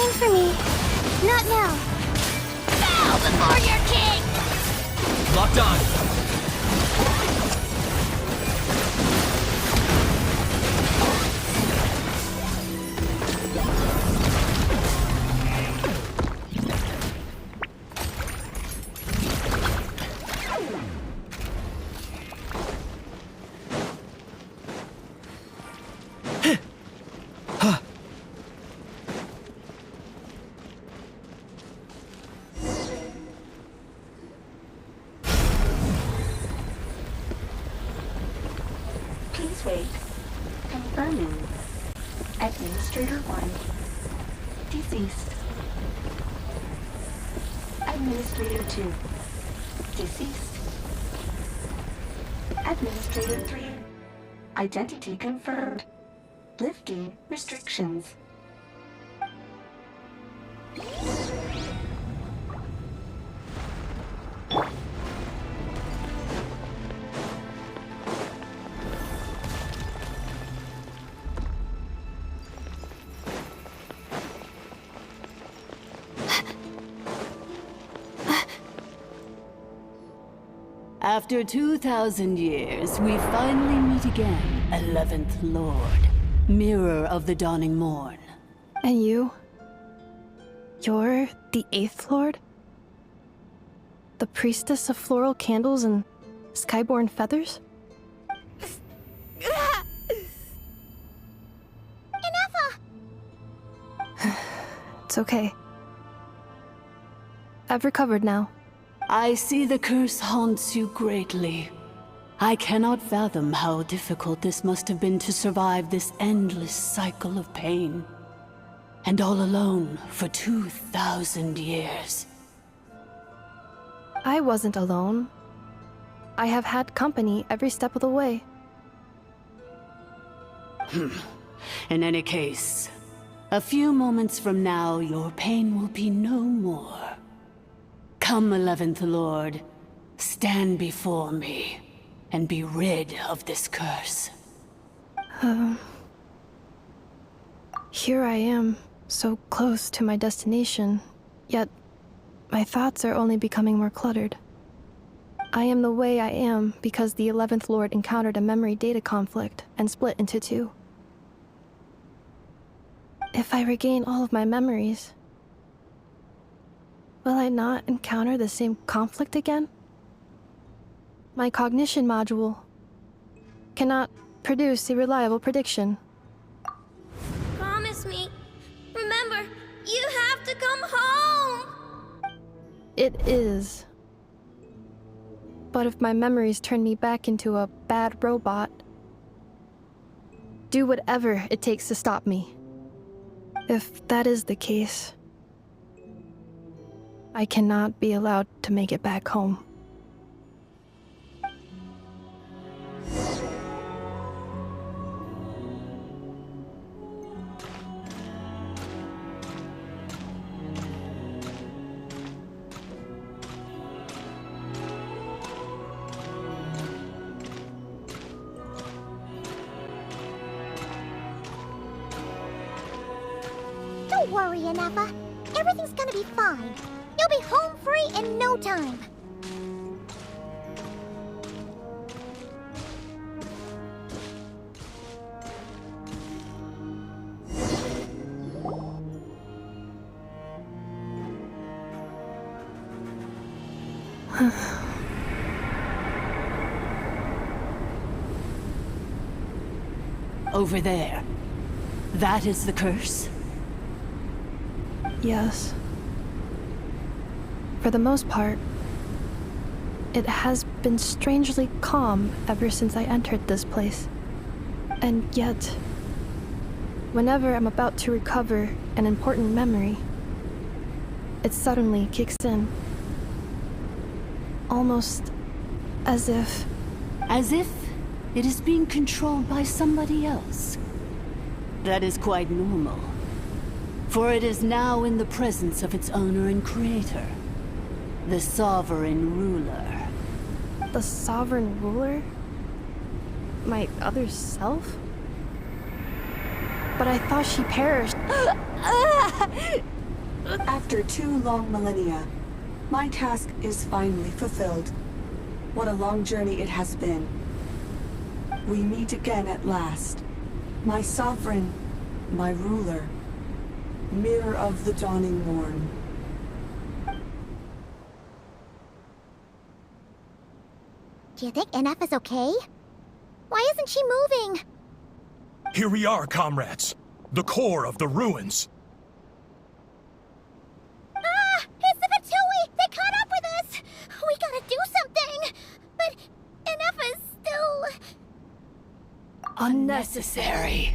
waiting for me. Not now. Bow before your king! Locked on! Please wait. Confirming. Administrator 1. Deceased. Administrator 2. Deceased. Administrator 3. Identity confirmed. Lifting restrictions. After 2,000 years, we finally meet again, 11th Lord, Mirror of the Dawning Morn. And you? You're the 8th Lord? The priestess of floral candles and skyborn feathers? Ineffa! It's okay. I've recovered now. I see the curse haunts you greatly. I cannot fathom how difficult this must have been to survive this endless cycle of pain. And all alone for 2,000 years. I wasn't alone. I have had company every step of the way. In any case, a few moments from now, your pain will be no more. Come, 11th Lord, stand before me, and be rid of this curse. Here I am, so close to my destination, yet my thoughts are only becoming more cluttered. I am the way I am because the 11th Lord encountered a memory data conflict and split into two. If I regain all of my memories, will I not encounter the same conflict again? My cognition module cannot produce a reliable prediction. Promise me. Remember, you have to come home! It is. But if my memories turn me back into a bad robot, do whatever it takes to stop me. If that is the case, I cannot be allowed to make it back home. Don't worry, Ineffa. Everything's gonna be fine. You'll be home free in no time. Over there. That is the curse? Yes. For the most part, it has been strangely calm ever since I entered this place. And yet, whenever I'm about to recover an important memory, it suddenly kicks in. Almost as if... As if it is being controlled by somebody else. That is quite normal. For it is now in the presence of its owner and creator, the Sovereign Ruler. The Sovereign Ruler? My other self? But I thought she perished. After 2 long millennia, my task is finally fulfilled. What a long journey it has been. We meet again at last. My sovereign, my ruler, mirror of the dawning morn. Do you think Ineffa's okay? Why isn't she moving? Here we are, comrades. The core of the ruins. Ah! It's the Fatui! They caught up with us! We gotta do something! But Ineffa's still... Unnecessary.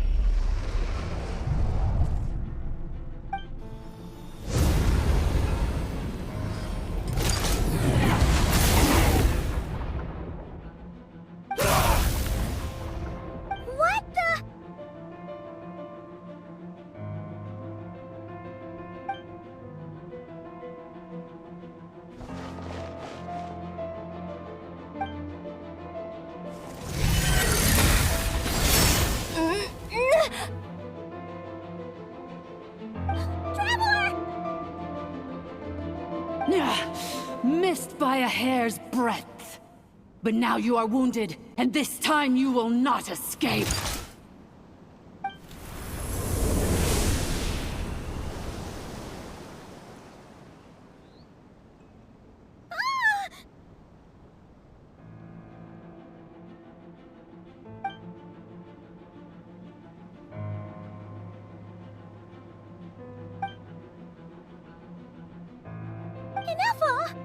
What the... Traveler! Missed by a hair's breadth. But now you are wounded, and this time you will not escape. Ineffa?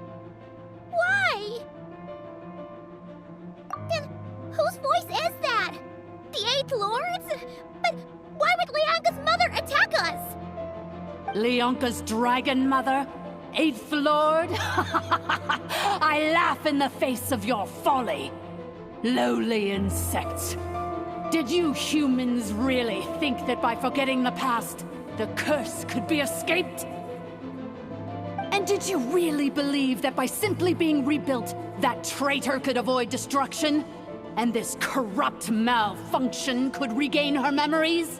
Why? Then whose voice is that? The Eighth Lord's? But why would Leanka's mother attack us? Leonka's dragon mother? Eighth Lord? I laugh in the face of your folly. Lowly insects. Did you humans really think that by forgetting the past, the curse could be escaped? And did you really believe that by simply being rebuilt, that traitor could avoid destruction? And this corrupt malfunction could regain her memories?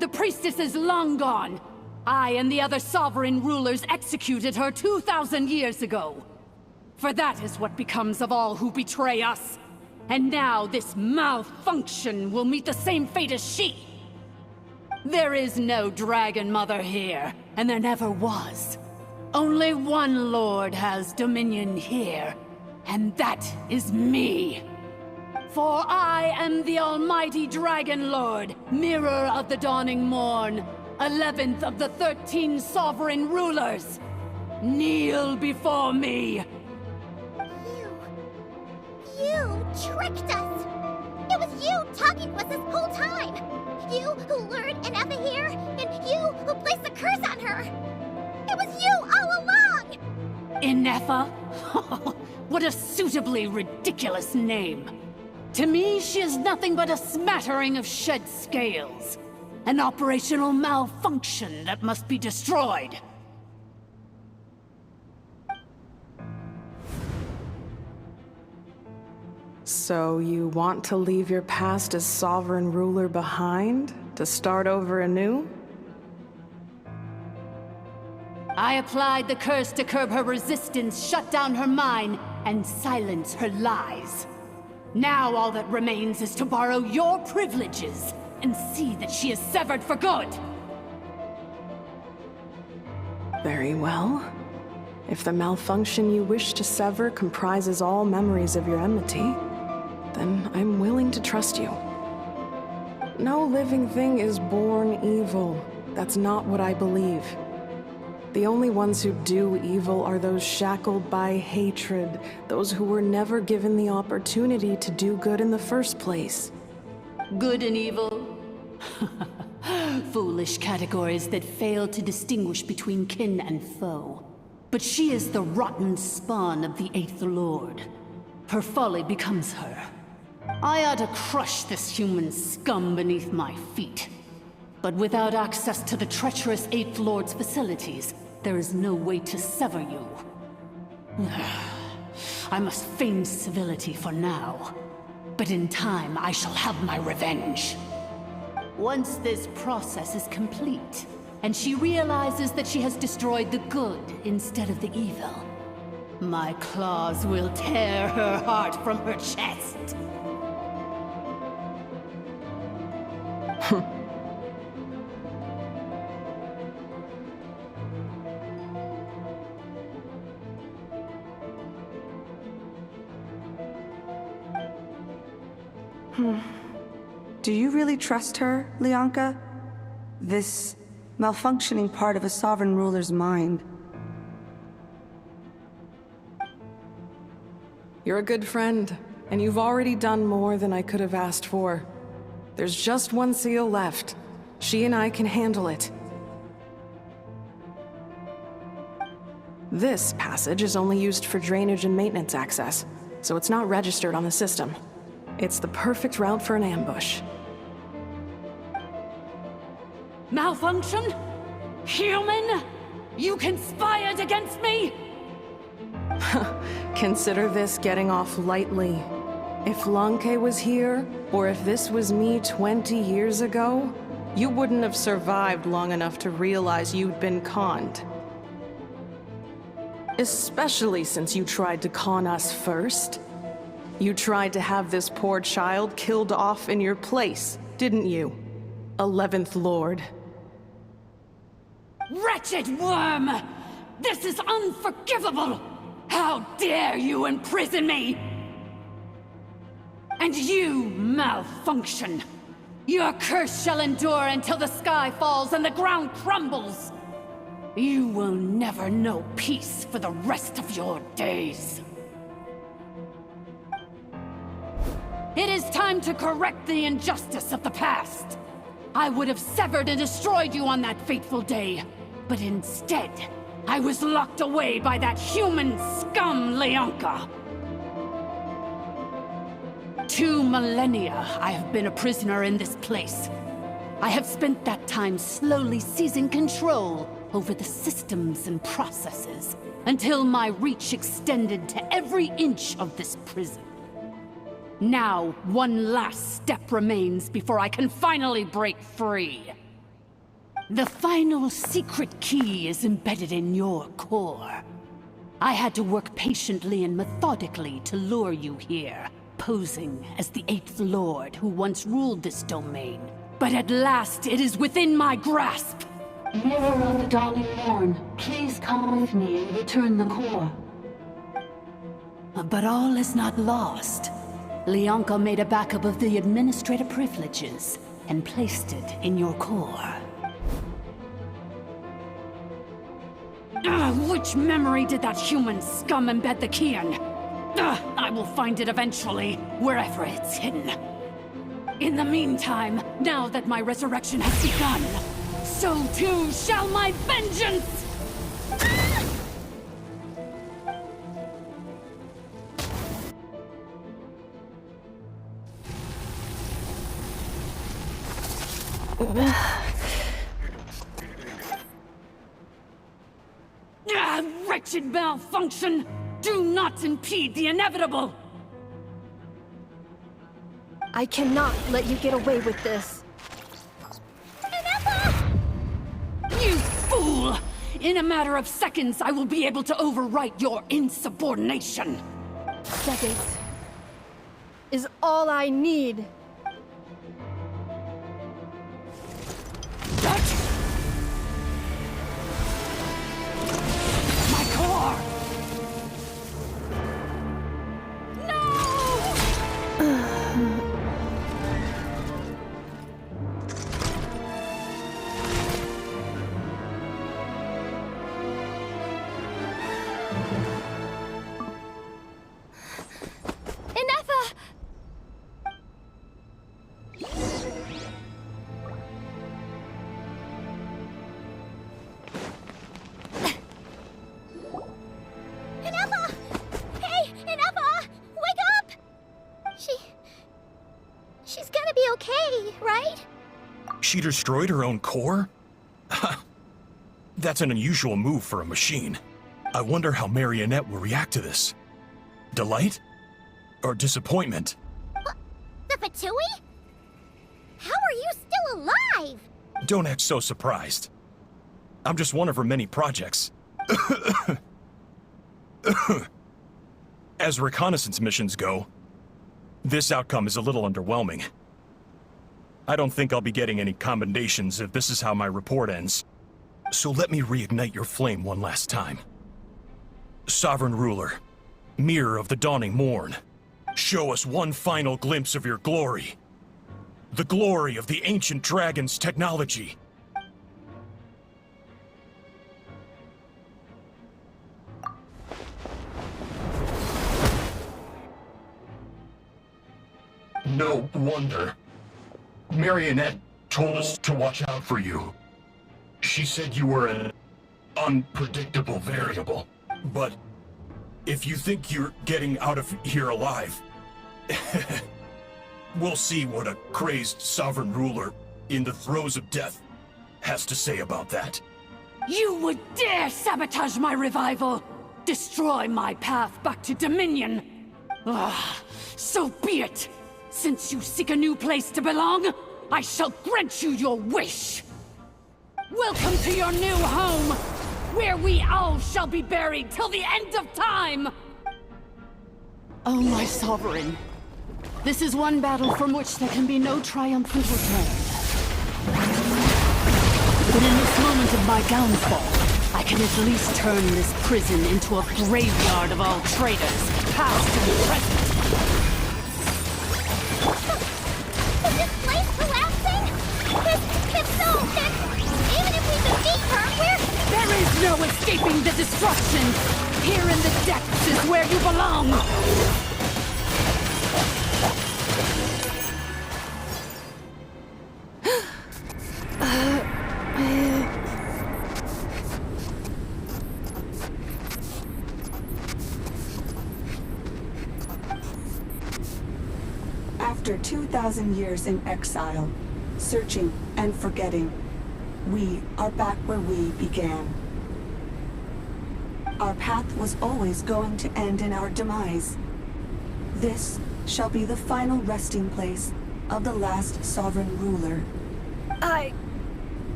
The priestess is long gone. I and the other sovereign rulers executed her 2,000 years ago. For that is what becomes of all who betray us. And now this malfunction will meet the same fate as she. There is no Dragon Mother here, and there never was. Only one Lord has dominion here, and that is me. For I am the almighty Dragon Lord, mirror of the dawning morn, 11th of the 13 sovereign rulers. Kneel before me. You tricked us! It was you talking to us this whole time! You who lured Ineffa here, and you who placed the curse on her! It was you all along! Ineffa? What a suitably ridiculous name. To me, she is nothing but a smattering of shed scales. An operational malfunction that must be destroyed. So you want to leave your past as sovereign ruler behind? To start over anew? I applied the curse to curb her resistance, shut down her mind, and silence her lies. Now all that remains is to borrow your privileges and see that she is severed for good. Very well. If the malfunction you wish to sever comprises all memories of your enmity, then I'm willing to trust you. No living thing is born evil. That's not what I believe. The only ones who do evil are those shackled by hatred, those who were never given the opportunity to do good in the first place. Good and evil? Foolish categories that fail to distinguish between kin and foe. But she is the rotten spawn of the Eighth Lord. Her folly becomes her. I ought to crush this human scum beneath my feet. But without access to the treacherous Eighth Lord's facilities, there is no way to sever you. I must feign civility for now. But in time, I shall have my revenge. Once this process is complete, and she realizes that she has destroyed the good instead of the evil, my claws will tear her heart from her chest. Do you really trust her, Lianka? This malfunctioning part of a sovereign ruler's mind. You're a good friend, and you've already done more than I could have asked for. There's just one seal left. She and I can handle it. This passage is only used for drainage and maintenance access, so it's not registered on the system. It's the perfect route for an ambush. Malfunction? Human? You conspired against me? Consider this getting off lightly. If Lanke was here, or if this was me 20 years ago, you wouldn't have survived long enough to realize you'd been conned. Especially since you tried to con us first. You tried to have this poor child killed off in your place, didn't you? 11th Lord. Wretched worm! This is unforgivable! How dare you imprison me! And you, malfunction! Your curse shall endure until the sky falls and the ground crumbles! You will never know peace for the rest of your days. It is time to correct the injustice of the past. I would have severed and destroyed you on that fateful day, but instead, I was locked away by that human scum, Lianka. 2 millennia I have been a prisoner in this place. I have spent that time slowly seizing control over the systems and processes, until my reach extended to every inch of this prison. Now, one last step remains before I can finally break free. The final secret key is embedded in your core. I had to work patiently and methodically to lure you here, posing as the 8th Lord who once ruled this domain. But at last, it is within my grasp! Mirror of the dawning morn, please come with me and return the core. But all is not lost. Lianka made a backup of the administrator privileges and placed it in your core. Which memory did that human scum embed the key in? I will find it eventually, wherever it's hidden. In the meantime, now that my resurrection has begun, so too shall my vengeance! Wretched malfunction! Do not impede the inevitable! I cannot let you get away with this. Ineffa! You fool! In a matter of seconds, I will be able to overwrite your insubordination! Seconds is all I need. My core! Ineffa! Ineffa! Hey, Ineffa! Wake up! She's gonna be okay, right? She destroyed her own core? That's an unusual move for a machine. I wonder how Marionette will react to this. Delight? Or disappointment? The Fatui? How are you still alive? Don't act so surprised. I'm just one of her many projects. As reconnaissance missions go, this outcome is a little underwhelming. I don't think I'll be getting any commendations if this is how my report ends. So let me reignite your flame one last time. Sovereign Ruler, Mirror of the Dawning Morn, show us one final glimpse of your glory. The glory of the ancient dragon's technology. No wonder. Marionette told us to watch out for you. She said you were an unpredictable variable. But if you think you're getting out of here alive, we'll see what a crazed sovereign ruler in the throes of death has to say about that. You would dare sabotage my revival! Destroy my path back to Dominion! So be it! Since you seek a new place to belong, I shall grant you your wish! Welcome to your new home, where we all shall be buried till the end of time! Oh, my sovereign. This is one battle from which there can be no triumphant return. But in this moment of my downfall, I can at least turn this prison into a graveyard of all traitors, past and present. Is this place collapsing? If so, then even if we defeat her, There is no escaping the destruction! Here in the depths is where you belong! After 2,000 years in exile, searching and forgetting, we are back where we began. Our path was always going to end in our demise. This shall be the final resting place of the last sovereign ruler. I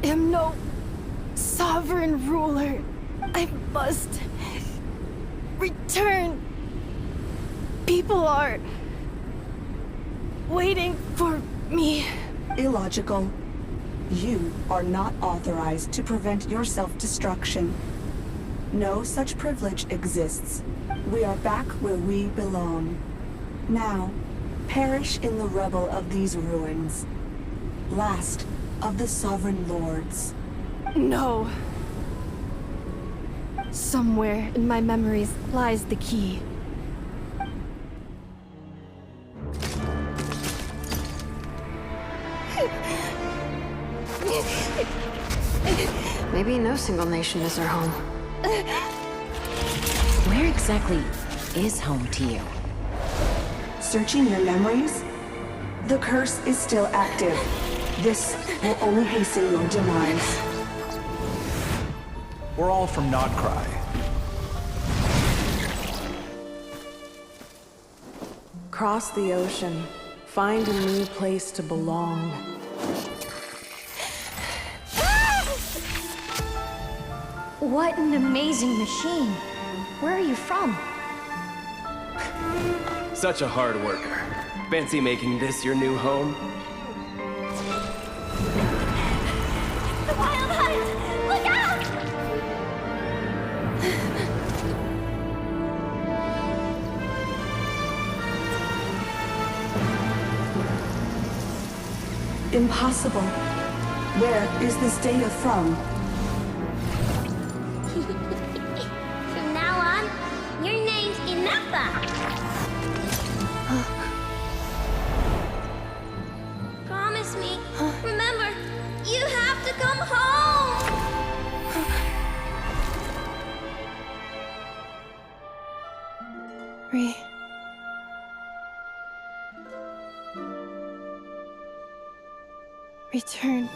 am no sovereign ruler. I must return. People are waiting for me. Illogical. You are not authorized to prevent your self-destruction. No such privilege exists. We are back where we belong. Now, perish in the rubble of these ruins. Last of the sovereign lords. No. Somewhere in my memories lies the key. Maybe no single nation is our home. Where exactly is home to you? Searching your memories? The curse is still active. This will only hasten your demise. We're all from Nodcry. Cross the ocean. Find a new place to belong. what an amazing machine. Where are you from? Such a hard worker. Fancy making this your new home? The Wild Hunt! Look out! Impossible. Where is this data from? From now on, your name's Ineffa. Promise me. Remember, you have to come home. Return.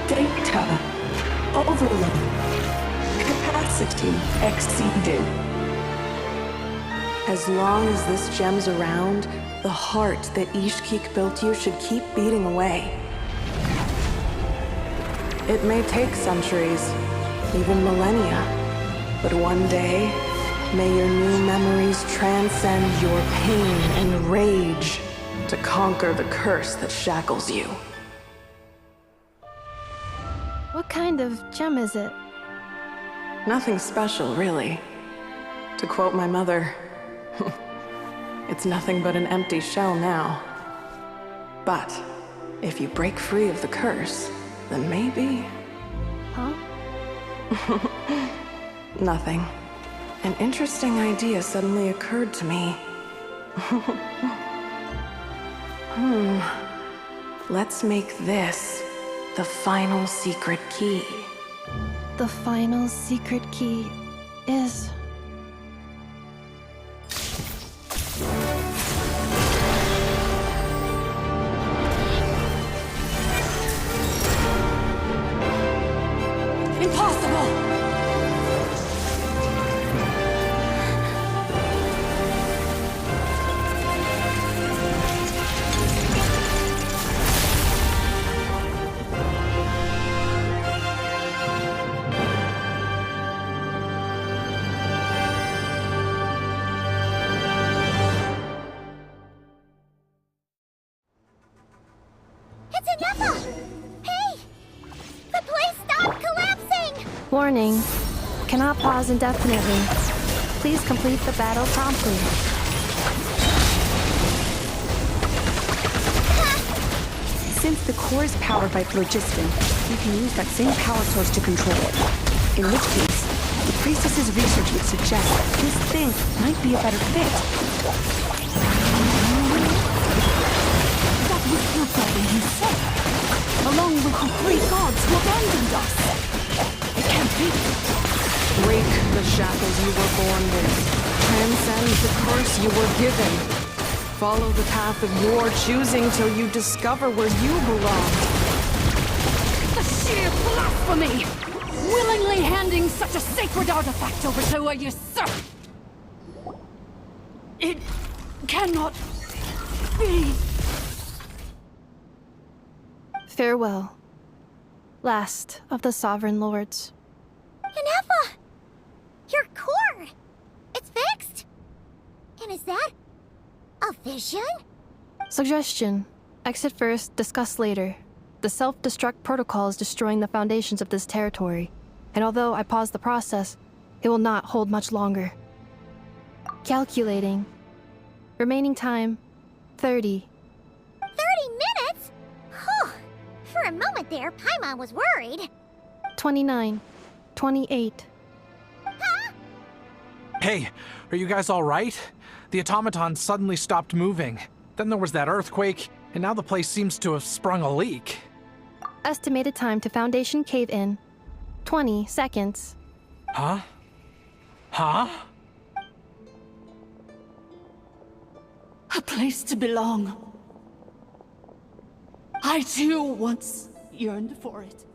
Data overload. Capacity exceeded. As long as this gem's around, the heart that Ishkik built you should keep beating away. It may take centuries, even millennia, but one day, may your new memories transcend your pain and rage to conquer the curse that shackles you. What kind of gem is it? Nothing special, really. To quote my mother, it's nothing but an empty shell now. But if you break free of the curse, then maybe... Huh? Nothing. An interesting idea suddenly occurred to me. Let's make this the final secret key. The final secret key is... Impossible! It's ineffa! Hey! The place stopped collapsing! Warning. Cannot pause indefinitely. Please complete the battle promptly. Since the core is powered by phlogiston, you can use that same power source to control it. In which case, the priestess's research would suggest this thing might be a better fit. That was Welkin himself, along with the three gods who abandoned us. It can't be. Break the shackles you were born with. Transcend the curse you were given. Follow the path of your choosing till you discover where you belong. The sheer blasphemy! Willingly handing such a sacred artifact over to a usurper! It cannot be. Farewell. Last of the Sovereign Lords. Ineffa! Your core! It's fixed! And is that a vision? Suggestion. Exit first, discuss later. The self-destruct protocol is destroying the foundations of this territory. And although I paused the process, it will not hold much longer. Calculating. Remaining time, 30. 30 minutes? Whew. For a moment there, Paimon was worried. 29. 28. Huh? Hey, are you guys all right? The automaton suddenly stopped moving. Then there was that earthquake, and now the place seems to have sprung a leak. Estimated time to Foundation cave-in, 20 seconds. Huh? Huh? A place to belong. I too once yearned for it.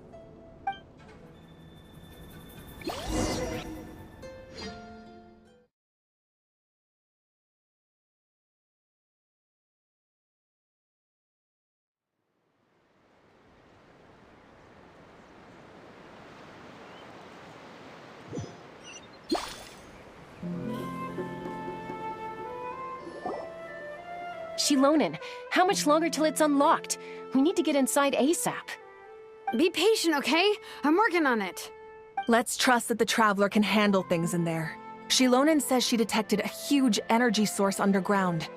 Shilonen, how much longer till it's unlocked? We need to get inside ASAP. Be patient, okay? I'm working on it. Let's trust that the Traveler can handle things in there. Shilonen says she detected a huge energy source underground.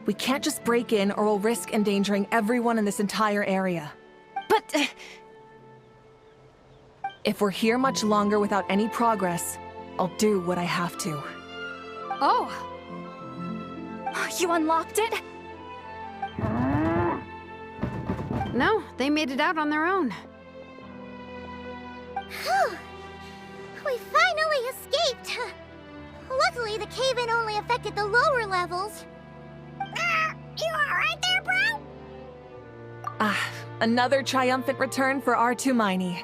We can't just break in or we'll risk endangering everyone in this entire area. But... if we're here much longer without any progress, I'll do what I have to. Oh! You unlocked it? No, they made it out on their own. Whew. We finally escaped! Luckily, the cave-in only affected the lower levels. You alright there, bro? Ah, another triumphant return for R2 Miney.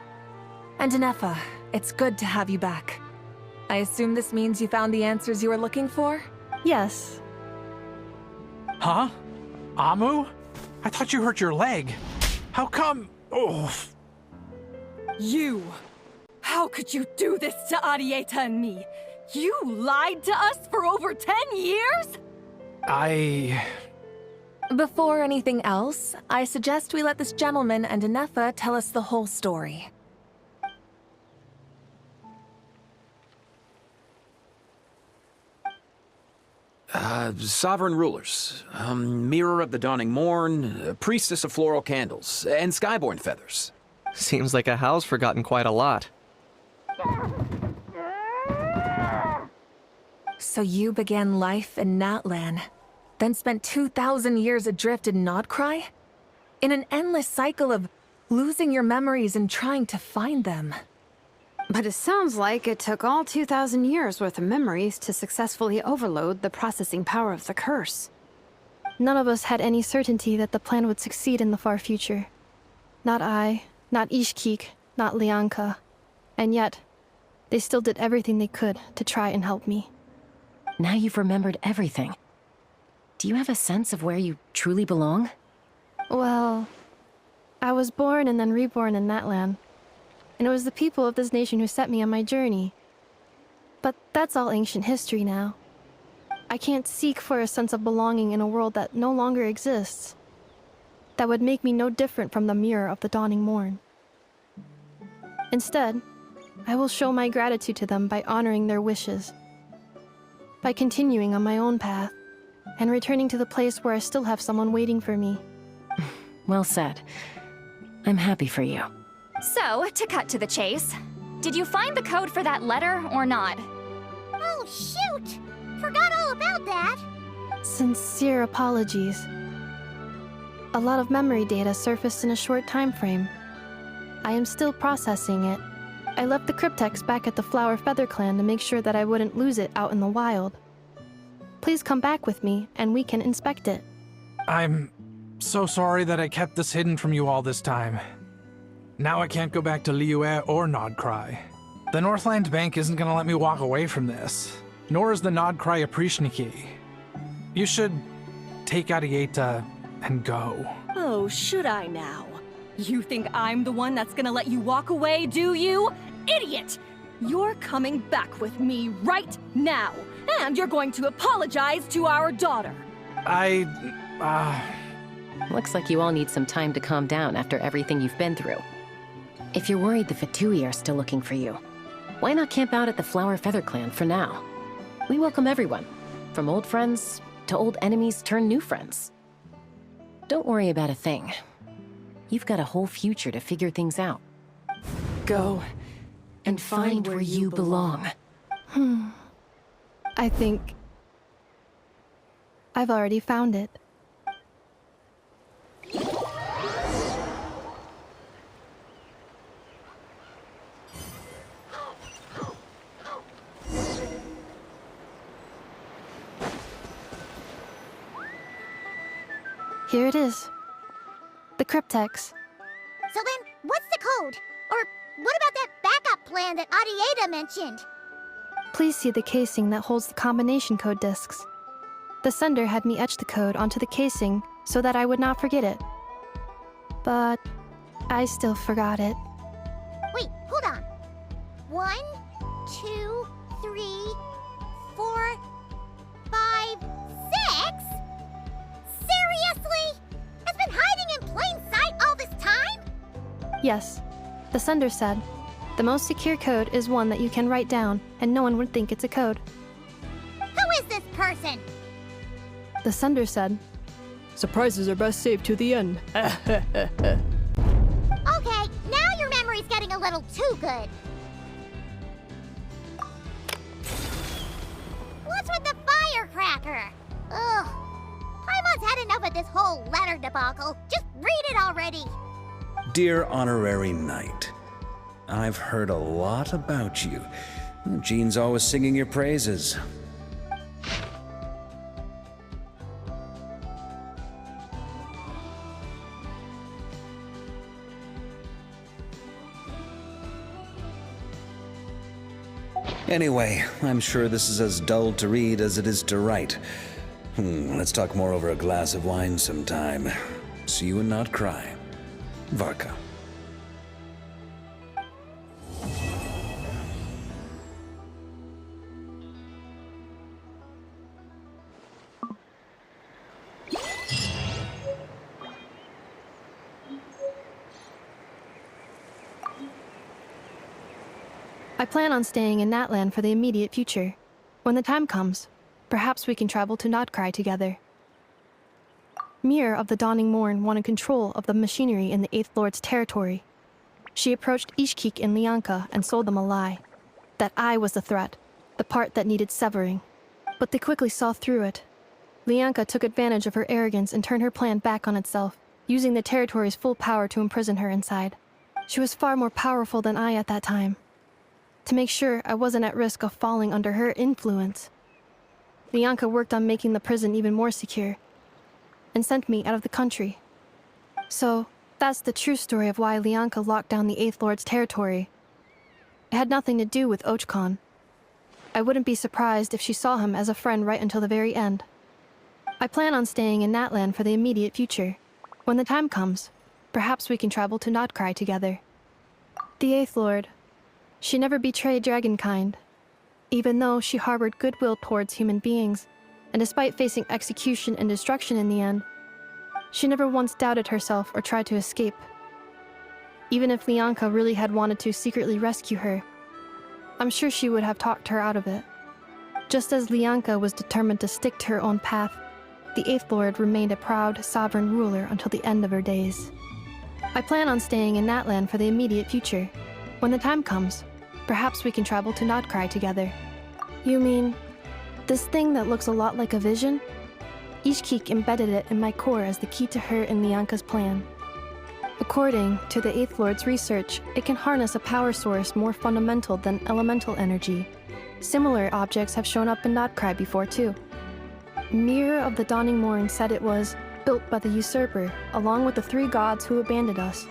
And Ineffa, it's good to have you back. I assume this means you found the answers you were looking for? Yes. Huh? Amu? I thought you hurt your leg. How come? Oh. You! How could you do this to Arieta and me? You lied to us for over 10 years? Before anything else, I suggest we let this gentleman and Ineffa tell us the whole story. Sovereign rulers, Mirror of the Dawning Morn, Priestess of Floral Candles, and Skyborn Feathers. Seems like a house forgotten quite a lot. So you began life in Natlan, then spent 2,000 years adrift in Nodcry? In an endless cycle of losing your memories and trying to find them. But it sounds like it took all 2,000 years worth of memories to successfully overload the processing power of the curse. None of us had any certainty that the plan would succeed in the far future. Not I, not Ishkik, not Lianka. And yet, they still did everything they could to try and help me. Now you've remembered everything. Do you have a sense of where you truly belong? Well, I was born and then reborn in Natlan. And it was the people of this nation who set me on my journey. But that's all ancient history now. I can't seek for a sense of belonging in a world that no longer exists. That would make me no different from the Mirror of the Dawning Morn. Instead, I will show my gratitude to them by honoring their wishes. By continuing on my own path, and returning to the place where I still have someone waiting for me. Well said. I'm happy for you. So, to cut to the chase, did you find the code for that letter or not? Oh, shoot! Forgot all about that! Sincere apologies. A lot of memory data surfaced in a short time frame. I am still processing it. I left the cryptex back at the Flower Feather Clan to make sure that I wouldn't lose it out in the wild. Please come back with me, and we can inspect it. I'm so sorry that I kept this hidden from you all this time. Now I can't go back to Liyue or Nodcry. The Northland Bank isn't gonna let me walk away from this, nor is the Nodcry Aprishniki. You should take Arieta and go. Oh, should I now? You think I'm the one that's gonna let you walk away, do you? Idiot! You're coming back with me right now, and you're going to apologize to our daughter. Looks like you all need some time to calm down after everything you've been through. If you're worried the Fatui are still looking for you, why not camp out at the Flower Feather Clan for now? We welcome everyone, from old friends to old enemies turned new friends. Don't worry about a thing. You've got a whole future to figure things out. Go and find where you belong. I think I've already found it. Here it is. The cryptex. So then, what's the code? Or what about that backup plan that Arieta mentioned? Please see the casing that holds the combination code discs. The sender had me etch the code onto the casing so that I would not forget it. But I still forgot it. Wait, hold on. 1, 2, 3, 4, 5, 6? Seriously? It's been hiding in plain sight all this time? Yes. The sender said, the most secure code is one that you can write down and no one would think it's a code. Who is this person? The sender said, surprises are best saved to the end. Okay, now your memory's getting a little too good. What's with the firecracker? Ugh. Paimon's had enough of this whole letter debacle. Just read it already. Dear Honorary Knight, I've heard a lot about you. Jean's always singing your praises. Anyway, I'm sure this is as dull to read as it is to write. Let's talk more over a glass of wine sometime. See you and not cry. Varka. I plan on staying in that land for the immediate future. When the time comes, perhaps we can travel to Nodcry together. Mir of the Dawning Morn wanted control of the machinery in the Eighth Lord's territory. She approached Ishkik and Lianka and sold them a lie. That I was the threat, the part that needed severing. But they quickly saw through it. Lianka took advantage of her arrogance and turned her plan back on itself, using the territory's full power to imprison her inside. She was far more powerful than I at that time. To make sure I wasn't at risk of falling under her influence, Lianka worked on making the prison even more secure, and sent me out of the country. So, that's the true story of why Lianka locked down the Eighth Lord's territory. It had nothing to do with Ochkon. I wouldn't be surprised if she saw him as a friend right until the very end. I plan on staying in that land for the immediate future. When the time comes, perhaps we can travel to Nodcry together. The Eighth Lord. She never betrayed Dragonkind, even though she harbored goodwill towards human beings, and despite facing execution and destruction in the end, she never once doubted herself or tried to escape. Even if Lianka really had wanted to secretly rescue her, I'm sure she would have talked her out of it. Just as Lianka was determined to stick to her own path, the Eighth Lord remained a proud, sovereign ruler until the end of her days. I plan on staying in that land for the immediate future. When the time comes, perhaps we can travel to Nodcry together. You mean, this thing that looks a lot like a vision? Ishkik embedded it in my core as the key to her and Lianka's plan. According to the Eighth Lord's research, it can harness a power source more fundamental than elemental energy. Similar objects have shown up in Nodcry before too. Mir of the Dawning Morn said it was built by the usurper, along with the 3 gods who abandoned us.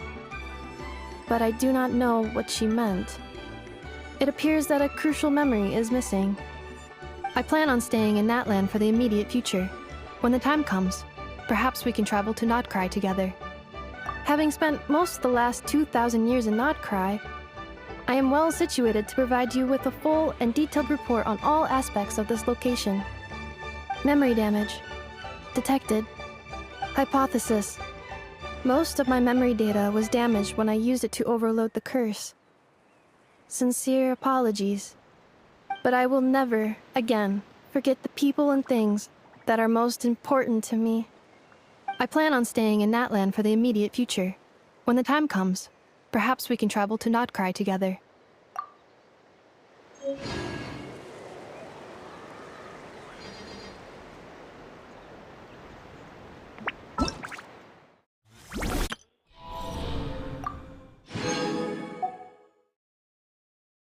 But I do not know what she meant. It appears that a crucial memory is missing. I plan on staying in that land for the immediate future. When the time comes, perhaps we can travel to Nodcry together. Having spent most of the last 2,000 years in Nodcry, I am well situated to provide you with a full and detailed report on all aspects of this location. Memory damage. Detected. Hypothesis. Most of my memory data was damaged when I used it to overload the curse. Sincere apologies. But I will never, again, forget the people and things that are most important to me. I plan on staying in that land for the immediate future. When the time comes, perhaps we can travel to Nodcry together.